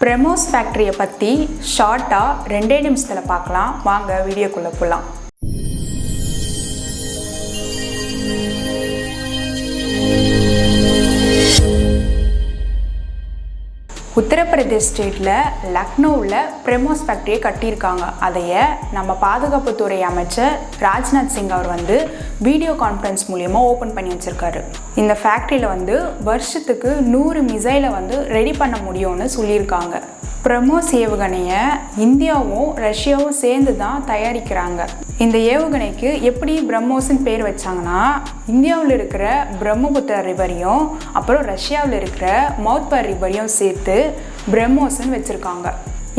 பிரம்மோஸ் ஃபேக்ட்ரியை பற்றி ஷார்ட்டாக 2 நிமிஷத்தில் பார்க்கலாம். வாங்க வீடியோக்குள்ளே போகலாம். உத்தரப்பிரதேஷ் ஸ்டேட்டில் லக்னோவில் பிரம்மோஸ் ஃபேக்ட்ரியை கட்டியிருக்காங்க. அதையே நம்ம பாதுகாப்புத்துறை அமைச்சர் ராஜ்நாத் சிங் அவர் வீடியோ கான்ஃபரன்ஸ் மூலிமா ஓப்பன் பண்ணி வச்சுருக்காரு. இந்த ஃபேக்ட்ரியில் வருஷத்துக்கு 100 மிசைலை ரெடி பண்ண முடியும்னு சொல்லியிருக்காங்க. பிரம்மோஸ் ஏவுகணையை இந்தியாவும் ரஷ்யாவும் சேர்ந்து தான் தயாரிக்கிறாங்க. இந்த ஏவுகணைக்கு எப்படி பிரம்மோஸ்ன்னு பேர் வச்சாங்கன்னா, இந்தியாவில் இருக்கிற பிரம்மபுத்திரா ரிவரையும் அப்புறம் ரஷ்யாவில் இருக்கிற மவுத்பர் ரிவரையும் சேர்த்து பிரம்மோஸ்ன்னு வச்சுருக்காங்க.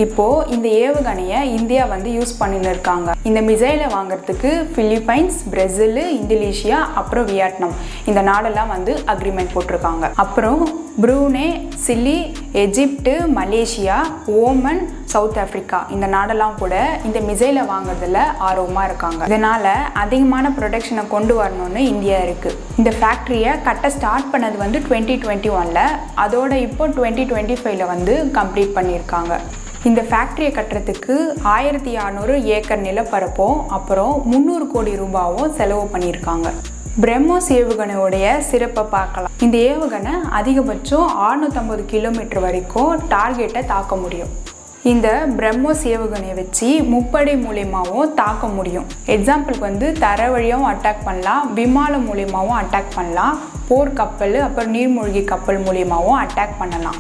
இப்போது இந்த ஏவுகணையை இந்தியா யூஸ் பண்ணின்னு இருக்காங்க. இந்த மிசைலை வாங்கிறதுக்கு பிலிப்பைன்ஸ், பிரேசில், இந்தோனேஷியா அப்புறம் வியட்நாம் இந்த நாடெல்லாம் அக்ரிமெண்ட் போட்டிருக்காங்க. அப்புறம் Brunei, Chile, aegypti, Malaysia, Oman, south Africa இந்த நாடெல்லாம் கூட இந்த மிசைலை வாங்குறதுல ஆர்வமாக இருக்காங்க. இதனால் அதிகமான ப்ரொடக்ஷனை கொண்டு வரணும்னு இந்தியா இருக்குது. இந்த ஃபேக்ட்ரியை கட்ட ஸ்டார்ட் பண்ணது 2021, அதோட இப்போ 2025 கம்ப்ளீட் பண்ணியிருக்காங்க. இந்த ஃபேக்ட்ரியை கட்டுறதுக்கு 1600 ஏக்கர் நிலப்பரப்பும் அப்புறம் 300 கோடி ரூபாயும் செலவு பண்ணியிருக்காங்க. பிரம்மோஸ் ஏவுகணையோடைய சிறப்பை பார்க்கலாம். இந்த ஏவுகணை அதிகபட்சம் 650 கிலோமீட்டர் வரைக்கும் டார்கெட்டை தாக்க முடியும். இந்த பிரம்மோஸ் ஏவுகணையை வச்சு முப்படை மூலியமாகவும் தாக்க முடியும். எக்ஸாம்பிளுக்கு தர வழியாகவும் அட்டாக் பண்ணலாம், விமானம் மூலியமாகவும் அட்டாக் பண்ணலாம், போர்க்கப்பல் அப்புறம் நீர்மூழ்கி கப்பல் மூலியமாகவும் அட்டாக் பண்ணலாம்.